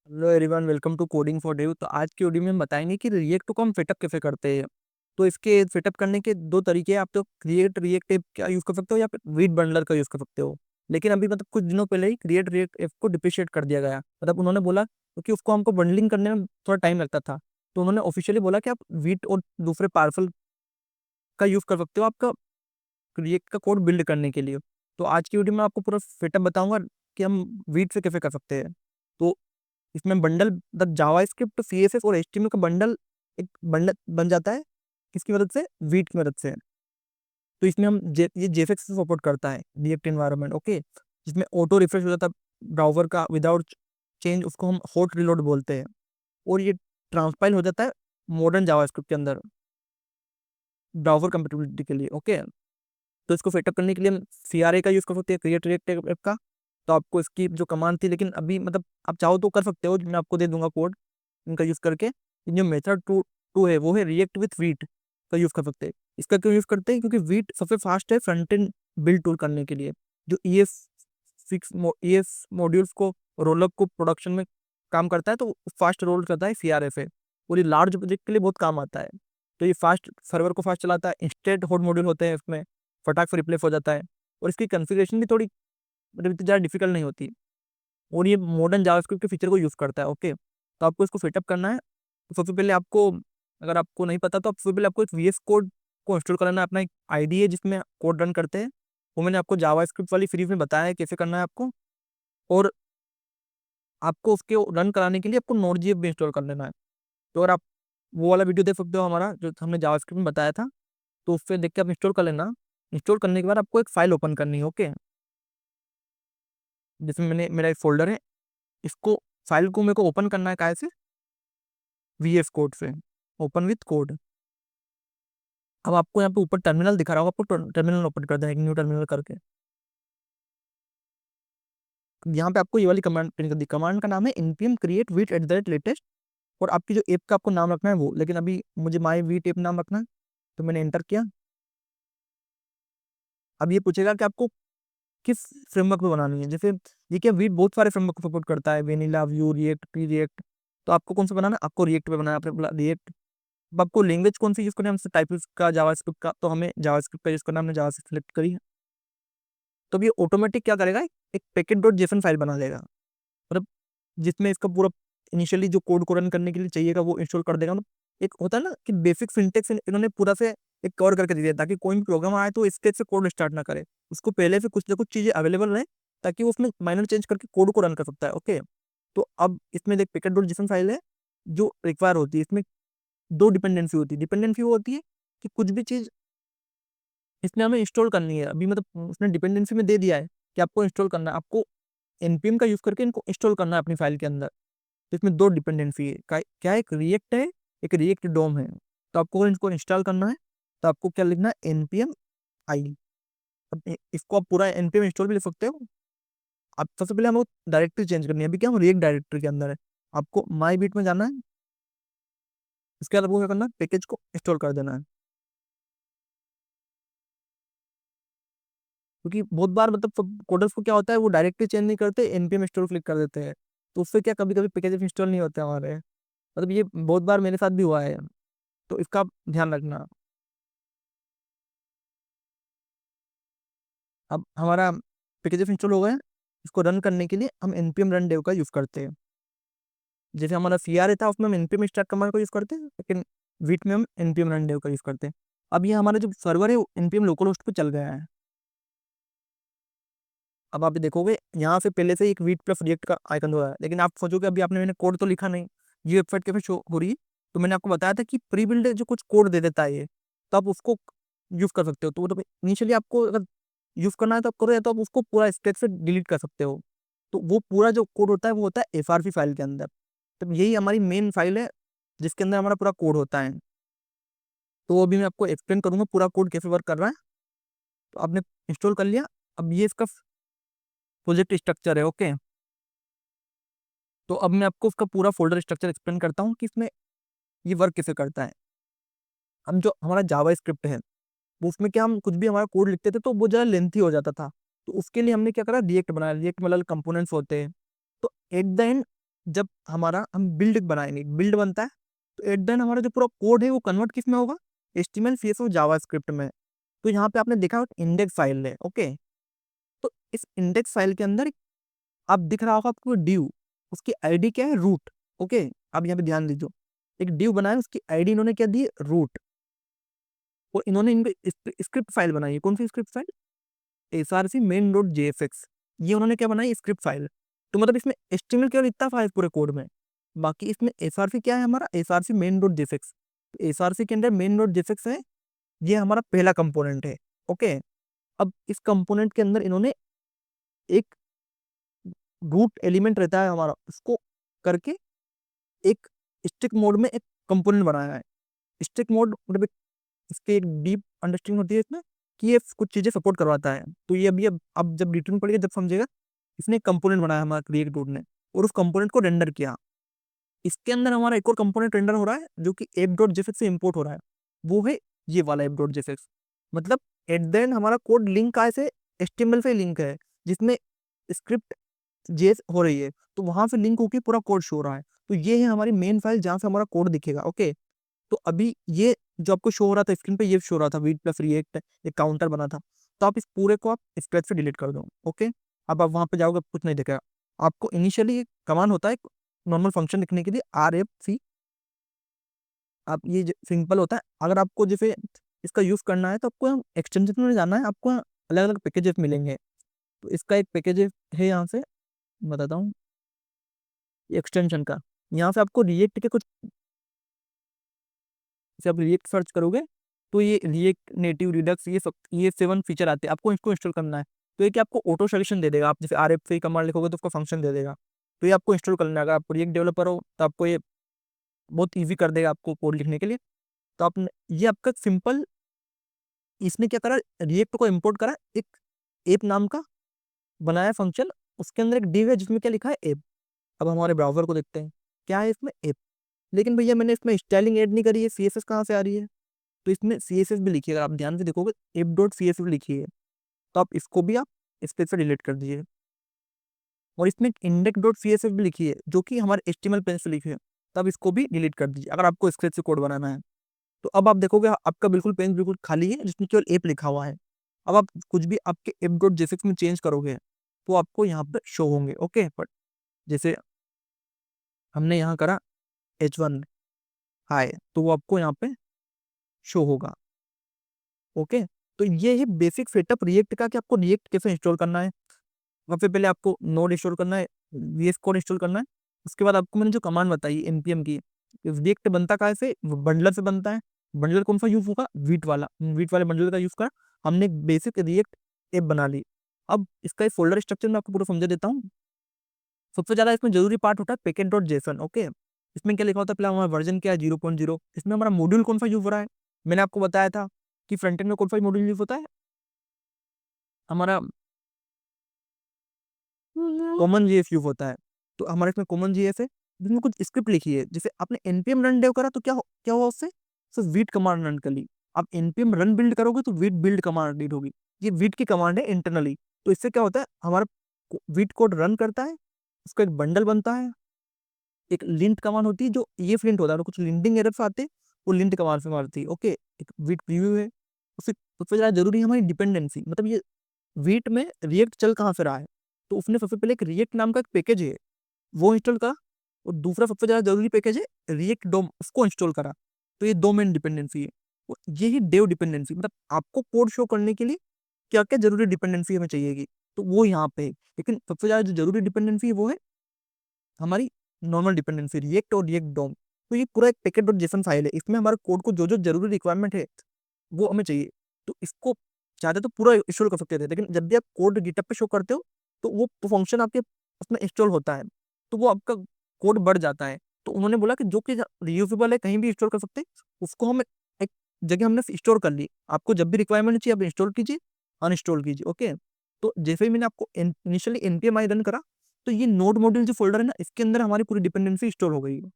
Hello everyone, welcome to coding for dev. तो आज की वीडियो में हम बताएंगे कि रिएक्ट को हम सेटअप कैसे करते हैं। तो इसके सेटअप करने के दो तरीके हैं। आप तो क्रिएट रिएक्ट ऐप का यूज़ कर सकते हो या फिर वीट बंडलर का यूज़ कर सकते हो। लेकिन अभी कुछ दिनों पहले ही क्रिएट रिएक्ट ऐप को डिप्रिशिएट कर दिया गया। उन्होंने बोला क्योंकि उसको हमको बंडलिंग करने में थोड़ा टाइम लगता था। तो उन्होंने ऑफिशियली बोला कि आप वीट और दूसरे पार्सल का यूज़ कर सकते हो आपका रिएक्ट का कोड बिल्ड करने के लिए। तो आज की वीडियो में आपको पूरा सेटअप बताऊंगा कि हम वीट से कैसे कर सकते हैं। तो इसमें बंडल द जावास्क्रिप्ट सीएसएस और एचटीएमएल का बंडल एक बंडल बन जाता है। किसकी मदद से? वीट की मदद से। तो इसमें ये जेफेक्स से सपोर्ट करता है रिएक्ट एनवायरनमेंट। ओके, जिसमें ऑटो रिफ्रेश हो जाता है ब्राउजर का विदाउट चेंज, उसको हम हॉट रिलोड बोलते हैं। और ये ट्रांसपाइल हो जाता है मॉडर्न जावास्क्रिप्ट के अंदर ब्राउजर कंपेटिबिलिटी के लिए। ओके, तो इसको सेटअप करने के लिए हम CRA का यूज़ कर सकते हैं, क्रिएट रिएक्ट ऐप का। तो आपको इसकी जो कमांड थी, लेकिन अभी आप चाहो तो कर सकते हो, मैं आपको दे दूंगा कोड इनका यूज़ करके। जो मेथड टू टू है वो है रिएक्ट विथ वीट का यूज़ कर सकते हैं। इसका क्यों यूज़ करते हैं? क्योंकि वीट सबसे फास्ट है फ्रंट एंड बिल्ड टूल करने के लिए। जो ES मॉड्यूल्स को रोलअप को प्रोडक्शन में काम करता है, तो फास्ट रोल करता है CRA से। और ये लार्ज प्रोजेक्ट के लिए बहुत काम आता है। तो ये फास्ट सर्वर को फास्ट चलाता है। इंस्टेंट हॉट मॉड्यूल होते हैं इसमें, फटाक से रिप्लेस हो जाता है। और इसकी कॉन्फ़िगरेशन भी थोड़ी इतनी ज़्यादा डिफिकल्ट नहीं होती। और ये मॉडर्न जावास्क्रिप्ट के फीचर को यूज़ करता है। ओके, तो आपको इसको सेटअप करना है। तो सबसे पहले आपको, अगर आपको नहीं पता तो सबसे पहले आपको एक VS कोड को इंस्टॉल करना है। अपना एक आईडी है जिसमें कोड रन करते हैं, वो मैंने आपको जावास्क्रिप्ट वाली फ्री में बताया है कैसे करना है आपको। और आपको उसके रन कराने के लिए आपको नोड.js भी इंस्टॉल कर लेना है। तो अगर आप वो वाला वीडियो देख सकते हो हमारा, जो हमने जावास्क्रिप्ट में बताया था, तो उससे देख के आप इंस्टॉल कर लेना। इंस्टॉल करने के बाद आपको एक फाइल ओपन करनी है। ओके, जिसमें मेरा एक फोल्डर है। इसको फाइल को मेरे को ओपन करना है काय से? VS कोड से। Open with code. अब आपको यहाँ पे ऊपर टर्मिनल दिखा रहा होगा, आपको टर्मिनल ओपन कर देना है, एक न्यू टर्मिनल करके। यहाँ पे आपको ये वाली कमांड प्रिंट कर दी। कमांड का नाम है npm create with @latest। और आपकी जो ऐप का आपको नाम रखना है वो, लेकिन अभी मुझे माई वीट ऐप नाम रखना है, तो मैंने एंटर किया। अब ये पूछेगा कि आपको किस फ्रेमवर्क पे बनानी है। जैसे ये क्या, वीट बहुत सारे फ्रेमवर्क को सपोर्ट करता है, vanilla, view, react, pre react. तो आपको कौन सा बनाना है? आपको रिएक्ट पे बनाना है। आपने बोला रिएक्ट। अब आपको लैंग्वेज कौन सी यूज करनी है? हमसे टाइपस्क्रिप्ट का, जावास्क्रिप्ट का, तो हमें जावास्क्रिप्ट का यूज करना है। हमने जावास्क्रिप्ट सेलेक्ट करी है। तो अब ये ऑटोमेटिक क्या करेगा, एक पैकेट डॉट जेसन फाइल बना देगा। जिसमें इसका पूरा इनिशियली जो कोड को रन करने के लिए चाहिएगा वो इंस्टॉल कर देगा। एक होता है ना कि बेसिक सिंटेक्स इन्होंने पूरा से एक कवर करके दे दिया, ताकि कोई भी प्रोग्राम आए तो स्केच से कोड स्टार्ट ना करे। उसको पहले से कुछ ना कुछ चीजें अवेलेबल रहे, ताकि वो उसमें माइनर चेंज करके कोड को रन कर सकता है। ओके, तो अब इसमें देख, पैकेट डॉट जेसन फाइल है जो रिक्वायर होती है। इसमें दो डिपेंडेंसी होती है। डिपेंडेंसी वो होती है कि कुछ भी चीज इसमें हमें इंस्टॉल करनी है। अभी उसने डिपेंडेंसी में दे दिया है कि आपको इंस्टॉल करना है, आपको npm का यूज करके इनको इंस्टॉल करना है अपनी फाइल के अंदर। तो इसमें दो डिपेंडेंसी है। क्या है? एक रिएक्ट है, एक रिएक्ट डोम है। तो आपको अगर इनको इंस्टॉल करना है तो आपको क्या लिखना है? npm आई। अब इसको आप पूरा npm इंस्टॉल भी लिख सकते हो। अब सबसे पहले हमें डायरेक्टरी चेंज करनी है। अभी क्या हम रिएक्ट डायरेक्टरी के अंदर है। आपको माई बीट में जाना है। इसके बाद आपको क्या करना है? पैकेज को इंस्टॉल कर देना है। क्योंकि बहुत बार कोडर्स को क्या होता है, वो डायरेक्टली चेंज नहीं करते, npm इंस्टॉल क्लिक कर देते हैं। तो उससे क्या, कभी कभी पैकेज इंस्टॉल नहीं होते हमारे। ये बहुत बार मेरे साथ भी हुआ है। तो इसका आप ध्यान रखना। अब हमारा पैकेज इंस्टॉल हो गया। इसको रन करने के लिए हम npm रन डेव का यूज करते हैं। जैसे हमारा CRA था, उसमें हम npm स्टार्ट कमांड का यूज करते हैं, लेकिन वीट में हम npm रन डेव का यूज करते हैं। अब ये हमारा जो सर्वर है वो npm लोकल होस्ट पे चल गया है। अब आप देखोगे यहाँ से पहले से एक वीट प्लस रिएक्ट का आइकन हो रहा है, लेकिन आप सोचोगे अभी आपने, मैंने कोड तो लिखा नहीं, ये वेबसाइट कैसे शो हो रही है। तो मैंने आपको बताया था कि प्री बिल्ड जो कुछ कोड दे देता है ये, तो आप उसको यूज कर सकते हो। तो इनिशियली आपको अगर यूज करना है तो आप करो, या तो आप उसको पूरा स्टेट से डिलीट कर सकते हो। तो वो पूरा जो कोड होता है वो होता है FRP फाइल के अंदर। तो यही हमारी मेन फाइल है जिसके अंदर हमारा पूरा कोड होता है। तो वो अभी मैं आपको एक्सप्लेन करूंगा पूरा कोड कैसे वर्क कर रहा है। तो आपने इंस्टॉल कर लिया। अब ये इसका प्रोजेक्ट स्ट्रक्चर है। ओके, तो अब मैं आपको उसका पूरा फोल्डर स्ट्रक्चर एक्सप्लेन करता हूँ कि इसमें ये वर्क कैसे करता है। हम जो हमारा जावा स्क्रिप्ट है, वो उसमें क्या, हम कुछ भी हमारा कोड लिखते थे तो वो ज़्यादा लेंथी हो जाता था। तो उसके लिए हमने क्या करा, रिएक्ट बनाया। रिएक्ट मतलब कंपोनेंट्स होते हैं। तो एट द एंड जब हमारा हम बिल्ड बनाएंगे, बिल्ड बनता है, तो एट देन हमारा जो पूरा कोड है वो कन्वर्ट किस में होगा, HTML CSS जावास्क्रिप्ट में। तो यहाँ पे आपने देखा इंडेक्स फाइल है, ओके। तो इस इंडेक्स फाइल के अंदर अब दिख रहा होगा आपको ड्यू, उसकी आईडी क्या है, रूट, ओके। अब यहाँ पे ध्यान दीजिए, एक ड्यू बनाया, उसकी आईडी इन्होंने क्या दी, रूट। और इन्होंने इनको स्क्रिप्ट फाइल बनाई है, कौन सी स्क्रिप्ट फाइल, src main.jfx, ये उन्होंने क्या बनाई, स्क्रिप्ट फाइल। तो मतलब इसमें HTML केवल इतना फाइल पूरे कोड में, बाकी इसमें src क्या है हमारा, src main.jfx। src के अंदर main.jfx है, ये हमारा पहला कंपोनेंट है, ओके। अब इस कंपोनेंट के अंदर इन्होंने एक रूट एलिमेंट रहता है हमारा, उसको करके एक स्टिक मोड में एक कंपोनेंट बनाया है। स्टिक मोड मतलब इसके एक डीप अंडरस्टैंडिंग होती है इसमें, कि ये कुछ चीजें सपोर्ट करवाता है। तो ये अभी अब जब रिटर्न पड़ेगा जब समझेगा, इसने एक कंपोनेंट बनाया हमारा क्रिएट डॉट ने, और उस कंपोनेंट को रेंडर किया। इसके अंदर हमारा एक और कंपोनेंट रेंडर हो रहा है जो कि app.jfx से इंपोर्ट हो रहा है, वो है ये वाला app.jfx। मतलब एट द एंड हमारा कोड लिंक का ऐसे HTML से लिंक है, जिसमें स्क्रिप्ट जेस हो रही है, तो वहां से लिंक होकर पूरा कोड शो हो रहा है। तो ये है हमारी मेन फाइल जहां से हमारा कोड दिखेगा, ओके। तो अभी ये जो आपको शो हो रहा था स्क्रीन पे, ये शो हो रहा था वीट प्लस रिएक्ट, एक काउंटर बना था। तो आप इस पूरे को आप स्क्रैच से डिलीट कर दो, ओके। अब आप वहां पे जाओगे, कुछ नहीं दिखेगा आपको। इनिशियली एक कमांड होता है नॉर्मल फंक्शन लिखने के लिए, RFC। आप ये सिंपल होता है। अगर आपको जैसे इसका यूज करना है तो आपको एक्सटेंशन में जाना है, आपको अलग अलग पैकेजेस मिलेंगे। तो इसका एक पैकेज है, यहाँ से बताता हूँ एक्सटेंशन का। यहाँ से आपको रिएक्ट के कुछ, जैसे आप रिएक्ट सर्च करोगे तो ये रिएक्ट नेटिव रिडक्स ये सब, ये 7 फीचर आते हैं, आपको इसको इंस्टॉल करना है। तो ये कि आपको ऑटो सजेशन दे देगा, आप जैसे RFC कमांड लिखोगे तो उसका फंक्शन दे देगा। तो ये आपको इंस्टॉल करना है। अगर आप रिएक्ट डेवलपर हो तो आपको ये बहुत ईजी कर देगा आपको कोड लिखने के लिए। तो आप, ये आपका सिंपल, इसने क्या करा, रिएक्ट को इम्पोर्ट करा, एक ऐप नाम का बनाया फंक्शन, उसके अंदर एक डिव है जिसमें क्या लिखा है, ऐप। अब हमारे ब्राउजर को देखते हैं, क्या है इसमें, ऐप। लेकिन भैया मैंने इसमें स्टाइलिंग ऐड नहीं करी है, CSS कहाँ से आ रही है। तो इसमें CSS भी लिखिए, अगर आप ध्यान से देखोगे app.css लिखी है। तो आप इसको भी आप स्पेस से डिलीट कर दीजिए। और इसमें index.css भी लिखी है जो कि हमारे HTML पेज से लिखी है, तब इसको भी डिलीट कर दीजिए अगर आपको स्क्रेच से कोड बनाना है। तो अब आप देखोगे आपका बिल्कुल पेज बिल्कुल खाली है, जिसमें केवल ऐप लिखा हुआ है। अब आप कुछ भी आपके app.js में चेंज करोगे तो आपको यहाँ पे शो होंगे, ओके। बट जैसे हमने यहाँ करा H1 हाय, तो वो आपको यहाँ पे शो होगा, ओके। तो ये है बेसिक सेटअप रिएक्ट का, कि आपको रिएक्ट कैसे इंस्टॉल करना है। सबसे पहले आपको नोड इंस्टॉल करना है, VS कोड इंस्टॉल करना है। उसके बाद आपको मैंने जो कमांड बताई npm की, रिएक्ट बनता कहाँ से, बंडलर से बनता है। बंडलर कौन सा यूज होगा, वीट वाला, वीट वाले बंडलर का यूज करा। हमने एक बेसिक रिएक्ट ऐप बना ली। अब इसका एक फोल्डर स्ट्रक्चर मैं आपको पूरा समझा देता हूँ। सबसे ज्यादा इसमें जरूरी पार्ट होता है पैकेट.json, ओके। इसमें क्या लिखा होता है, पहले हमारा वर्जन क्या है, 0.0। इसमें हमारा मॉड्यूल कौन सा यूज हो रहा है, मैंने आपको बताया था कि फ्रंट एंड में कौन सा मॉड्यूल यूज होता है, हमारा कॉमन जीएस यूज होता है। तो हमारे इसमें कॉमन जीएस है, जिसमें कुछ स्क्रिप्ट लिखी है। जैसे आपने npm रन डेव करा तो क्या हुआ उससे, सिर्फ वीट कमांड रन कर ली। आप npm रन बिल्ड करोगे तो वीट बिल्ड कमांड रीड होगी। ये वीट की कमांड है इंटरनली। तो इससे क्या होता है, हमारा वीट कोड रन करता है, उसका एक बंडल बनता है। एक लिंट कमांड होती है जो ये लिंट होता है, तो कुछ लिंटिंग एरर्स आते हैं, वो लिंट कमांड से मारती है, ओके। एक वीट प्रीव्यू है। उससे सबसे ज्यादा जरूरी है हमारी डिपेंडेंसी, मतलब ये वीट में रिएक्ट चल कहाँ से रहा है। तो उसने सबसे पहले एक रिएक्ट नाम का एक पैकेज है वो इंस्टॉल करा, और दूसरा सबसे ज्यादा जरूरी पैकेज है रिएक्ट डोम, उसको इंस्टॉल करा। तो ये दो मेन डिपेंडेंसी है। और ये ही डेव डिपेंडेंसी, मतलब आपको कोड शो करने के लिए क्या क्या जरूरी डिपेंडेंसी हमें चाहिएगी, तो वो यहाँ पे है। लेकिन सबसे ज्यादा जो जरूरी डिपेंडेंसी है वो है हमारी नॉर्मल डिपेंडेंसी, रिएक्ट और रिएक्ट डोम। तो ये पूरा एक पैकेट डॉट जेसन फाइल है, इसमें हमारे कोड को जो जो जरूरी रिक्वायरमेंट है वो हमें चाहिए। तो इसको चाहते तो पूरा इंस्टॉल कर सकते थे, लेकिन जब भी आप कोड गिटहब पे शो करते हो तो वो फंक्शन आपके उसमें इंस्टॉल होता है, तो वो आपका कोड बढ़ जाता है। तो उन्होंने बोला कि जो कि रीयूजेबल है, कहीं भी इंस्टॉल कर सकते हैं, उसको हम एक जगह हमने स्टोर कर ली। आपको जब भी रिक्वायरमेंट चाहिए आप इंस्टॉल कीजिए, अनइंस्टॉल कीजिए, ओके। तो जैसे ही मैंने आपको इनिशियली npm आई रन करा, तो ये नोड मॉड्यूल जो फोल्डर है ना, इसके अंदर हमारी पूरी डिपेंडेंसी स्टोर हो गई है।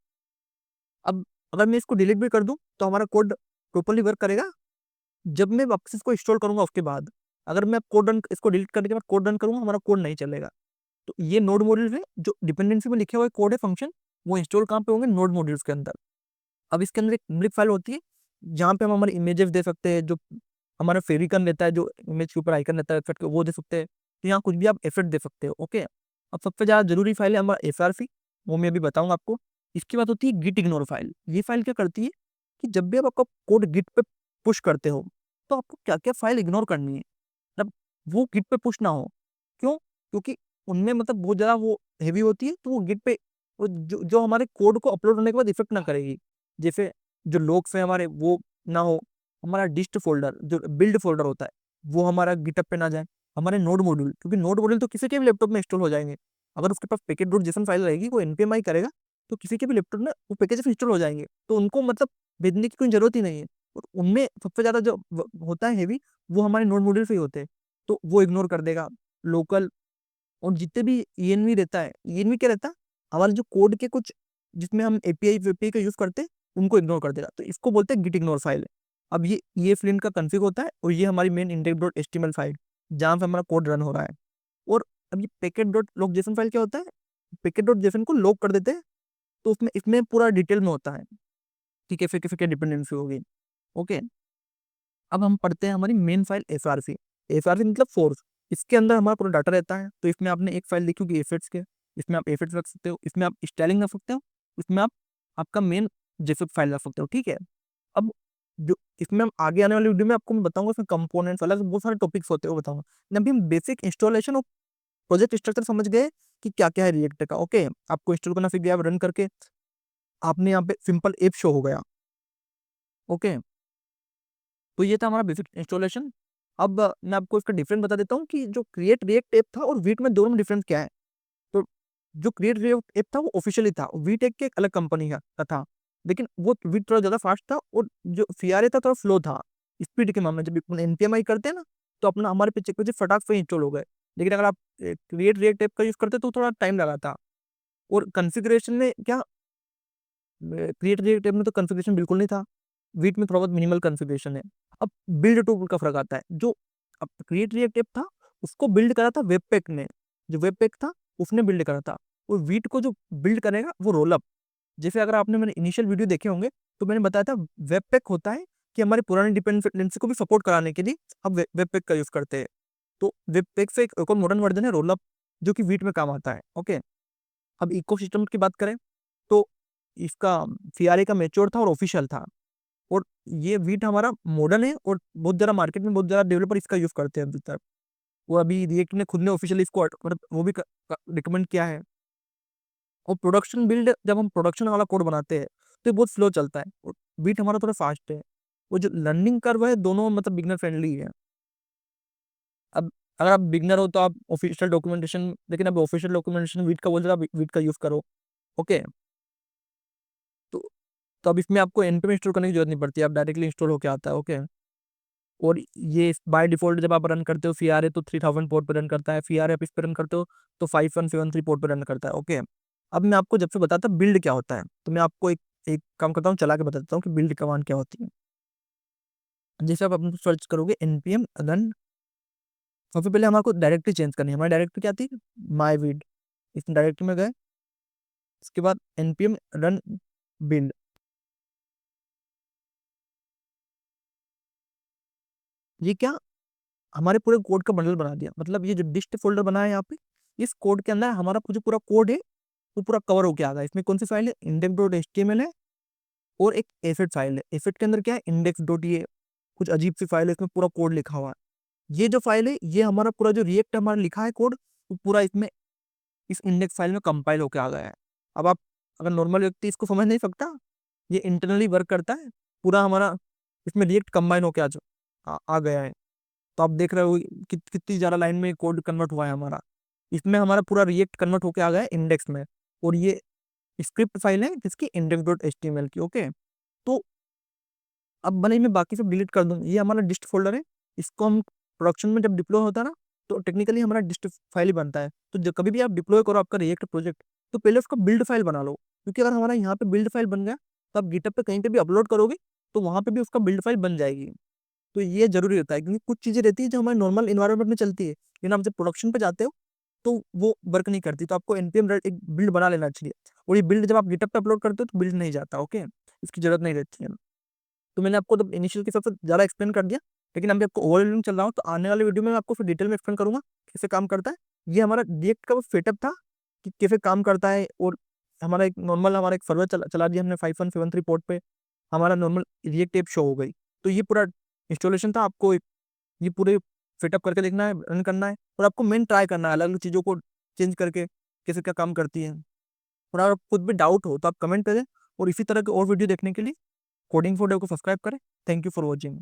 अब अगर मैं इसको डिलीट भी कर दूं तो हमारा कोड प्रॉपरली वर्क करेगा जब मैं वापस इसको इंस्टॉल करूंगा उसके बाद। अगर मैं कोड रन, इसको डिलीट करने के बाद कोड रन करूंगा, हमारा कोड नहीं चलेगा। तो ये नोड मॉड्यूल है, जो डिपेंडेंसी में लिखे हुए कोड है, फंक्शन, वो इंस्टॉल कहाँ पे होंगे, नोड मॉड्यूल्स के अंदर। अब इसके अंदर एक लिब फाइल होती है जहाँ पे हम हमारे इमेजेस दे सकते हैं, जो हमारा फेविकन रहता है, जो इमेज के ऊपर आइकन रहता है वेबसाइट के, वो दे सकते हैं। तो यहाँ कुछ भी आप इफेक्ट दे सकते हो। ओके, अब सबसे ज़्यादा जरूरी फाइल है हमारा एसआरसी, वो मैं अभी बताऊंगा आपको। इसके बाद होती है गिट इग्नोर फाइल। ये फाइल क्या करती है कि जब भी आप आपका कोड गिट पे पुश करते हो, तो आपको क्या क्या फाइल इग्नोर करनी है, मतलब वो गिट पे पुश ना हो। क्यों? क्योंकि उनमें मतलब बहुत ज़्यादा वो हेवी होती है, तो वो गिट पे जो हमारे कोड को अपलोड होने के बाद इफेक्ट ना करेगी। जैसे जो लोग्स है हमारे, वो ना हो, हमारा डिस्ट फोल्डर, जो बिल्ड फोल्डर होता है, वो हमारा गिटअप पे ना जाए, हमारे नोड मॉड्यूल, क्योंकि नोड मॉड्यूल तो किसी के भी लैपटॉप में इंस्टॉल हो जाएंगे। अगर उसके पास पैकेट डॉट जेसन फाइल रहेगी, वो npmi करेगा, तो किसी के भी लैपटॉप में वो पैकेज इंस्टॉल हो जाएंगे, तो उनको मतलब भेजने की कोई जरूरत ही नहीं है। और उनमें सबसे ज्यादा जो होता है हेवी, वो हमारे नोड मॉड्यूल से ही होते हैं, तो वो इग्नोर कर देगा। लोकल और जितने भी ENV रहता है, ENV क्या रहता है, हमारे जो कोड के कुछ जिसमें हम एपीआई वेपीआई का यूज करते हैं, उनको इग्नोर कर देगा, तो इसको बोलते हैं गिट इग्नोर फाइल। अब ये फ्लिंट का कन्फिग होता है, और ये हमारी main index dot HTML file, जहाँ पे हमारा कोड रन हो रहा है। और अब ये packet dot log JSON file क्या होता है, पैकेट डॉट जेसन को लॉग कर देते हैं, तो उसमें इसमें पूरा डिटेल में होता है कि कैसे क्या डिपेंडेंसी होगी। ओके, अब हम पढ़ते हैं हमारी मेन फाइल एसआरसी। एसआरसी मतलब फोर्स, इसके अंदर हमारा पूरा डाटा रहता है। तो इसमें आपने एक फाइल लिखी होगी एफेट्स के, इसमें आप एफेट्स रख सकते हो, इसमें आप स्टाइलिंग रख सकते हो, इसमें आप आपका मेन जेफिक फाइल रख सकते हो। ठीक है, अब जो इसमें हम आगे आने वाली वीडियो में आपको मैं बताऊंगा, इसमें कंपोनेंट्स अलग बहुत सारे टॉपिक्स होते हैं, वो बताऊंगा। अभी हम बेसिक इंस्टॉलेशन और प्रोजेक्ट स्ट्रक्चर समझ गए कि क्या क्या है रिएक्ट का। ओके, आपको इंस्टॉल करना सीख गया, आप रन करके आपने यहाँ पे सिंपल ऐप शो हो गया। ओके, तो ये था हमारा बेसिक इंस्टॉलेशन। अब मैं आपको इसका डिफरेंस बता देता हूँ कि जो क्रिएट रिएक्ट ऐप था और वीट में दोनों में डिफरेंस क्या है। तो जो क्रिएट रिएक्ट ऐप था वो ऑफिशियली था, वीट एक के एक अलग कंपनी का था, लेकिन वो वीट थोड़ा ज़्यादा फास्ट था, और जो सीआरए था थोड़ा स्लो था स्पीड के मामले में। जब एनपीएमआई करते हैं ना, तो अपना हमारे पे चेक पे फटाक से इंस्टॉल हो गए। लेकिन अगर आप क्रिएट रिएक्ट ऐप का यूज़ करते तो थोड़ा टाइम लगा था। और कन्फिग्रेशन में क्या, क्रिएट रिएक्ट ऐप में तो कन्फिग्रेशन बिल्कुल नहीं था, वीट में थोड़ा बहुत मिनिमल कन्फिग्रेशन है। अब बिल्ड टूल का फर्क आता है। जो अब क्रिएट रिएक्ट ऐप था, उसको बिल्ड करा था वेबपैक ने, जो वेबपैक था उसने बिल्ड करा था। और वीट को जो बिल्ड करेगा वो रोलअप। जैसे अगर आपने मैंने इनिशियल वीडियो देखे होंगे, तो मैंने बताया था वेबपैक होता है कि हमारी पुरानी डिपेंडेंसी को भी सपोर्ट कराने के लिए हम वेबपैक का यूज करते हैं। तो वेबपैक से एक और मॉडर्न वर्जन है रोलअप, जो कि वीट में काम आता है। ओके, अब इकोसिस्टम की बात करें, तो इसका सीआरए का मेच्योर था और ऑफिशियल था। और ये वीट हमारा मॉडर्न है, और बहुत ज़्यादा मार्केट में बहुत ज़्यादा डेवलपर इसका यूज़ करते हैं अभी तक। वो अभी रिएक्ट ने खुद ने ऑफिशियली इसको मतलब वो भी रिकमेंड किया है। और प्रोडक्शन बिल्ड, जब हम प्रोडक्शन वाला कोड बनाते हैं तो ये बहुत स्लो चलता है, और बीट हमारा थोड़ा फास्ट है। वो जो लर्निंग कर्व है दोनों मतलब बिगनर फ्रेंडली है। अब अगर आप बिगनर हो तो आप ऑफिशियल डॉक्यूमेंटेशन, लेकिन अब ऑफिशियल डॉक्यूमेंटेशन वीट का बोल रहा, वीट का यूज़ करो। ओके, तो तो अब इसमें आपको npm इंस्टॉल करने की जरूरत नहीं पड़ती, आप डायरेक्टली इंस्टॉल होकर आता है। ओके, और ये बाय डिफॉल्ट जब आप रन करते हो सीआरए, तो 3000 पोर्ट पे रन करता है, सीआरए आप इस पे रन करते हो तो 5173 पोर्ट पे रन करता है। ओके, अब मैं आपको जब से बताता बिल्ड क्या होता है, तो मैं आपको एक एक काम करता हूँ, चला के बता देता हूँ कि बिल्ड कमांड क्या होती है। जैसे आप अपने सर्च करोगे npm रन, सबसे पहले हमारे डायरेक्टरी चेंज करनी है। हमारी डायरेक्टरी क्या थी, माई वीड, इस डायरेक्टरी में गए। इसके बाद npm रन बिल्ड, ये क्या, हमारे पूरे कोड का बंडल बना दिया। मतलब ये जो डिस्ट फोल्डर बना है यहाँ पे, इस कोड के अंदर हमारा जो पूरा कोड है वो पूरा कवर होके आ गया। इसमें कौन सी फाइल है, इंडेक्स डॉट एचटीएमएल है, और एक एफेट फाइल है। एफेट के अंदर क्या है, इंडेक्स डॉट, ये कुछ अजीब सी फाइल है, इसमें पूरा कोड लिखा हुआ है। ये जो फाइल है, ये हमारा पूरा जो रिएक्ट हमारा लिखा है कोड, वो पूरा इसमें इस इंडेक्स फाइल में कंपाइल होके आ गया है। अब आप अगर नॉर्मल व्यक्ति इसको समझ नहीं सकता, ये इंटरनली वर्क करता है पूरा हमारा, इसमें रिएक्ट कंबाइन होके आ गया है। तो आप देख रहे हो कितनी ज़्यादा लाइन में कोड कन्वर्ट हुआ है हमारा। इसमें हमारा पूरा रिएक्ट कन्वर्ट होके आ गया है इंडेक्स में। और ये स्क्रिप्ट फाइल है जिसकी index dot H T M L की। ओके, तो अब भले ही मैं बाकी सब डिलीट कर दूँ, ये हमारा डिस्ट फोल्डर है। इसको हम प्रोडक्शन में जब डिप्लॉय होता है ना, तो टेक्निकली हमारा डिस्ट फाइल ही बनता है। तो जब कभी भी आप डिप्लॉय करो आपका रिएक्ट प्रोजेक्ट, तो पहले उसका बिल्ड फाइल बना लो, क्योंकि अगर हमारा यहाँ पे बिल्ड फाइल बन गया, तो आप गिटहब पे कहीं पे भी अपलोड करोगे, तो वहाँ पे भी उसका बिल्ड फाइल बन जाएगी। तो ये जरूरी होता है, क्योंकि कुछ चीजें रहती है जो हमारे नॉर्मल इन्वायरमेंट में चलती है, लेकिन आप जब प्रोडक्शन पे जाते हो, तो वो वर्क नहीं करती। तो आपको npm एक बिल्ड बना लेना चाहिए, और ये बिल्ड जब आप गिटहब पे अपलोड करते हो तो बिल्ड नहीं जाता। ओके, इसकी जरूरत नहीं रहती है। तो मैंने आपको तो इनिशियल के सबसे ज़्यादा एक्सप्लेन कर दिया, लेकिन अभी आपको ओवरव्यू चल रहा हूँ, तो आने वाले वीडियो में मैं आपको फिर डिटेल में एक्सप्लेन करूंगा कैसे काम करता है। ये हमारा रिएक्ट का वो सेटअप था कि कैसे काम करता है, और हमारा एक नॉर्मल हमारा एक सर्वर चला दिया हमने 5173 पोर्ट पे, हमारा नॉर्मल रिएक्ट ऐप शो हो गई। तो ये पूरा इंस्टॉलेशन था। आपको ये पूरे सेटअप करके देखना है, रन करना है, और आपको मेन ट्राई करना है अलग अलग चीज़ों को चेंज करके कैसे क्या काम करती है। और अगर कुछ भी डाउट हो तो आप कमेंट करें, और इसी तरह के और वीडियो देखने के लिए कोडिंग फॉर डेव को सब्सक्राइब करें। Thank you for watching.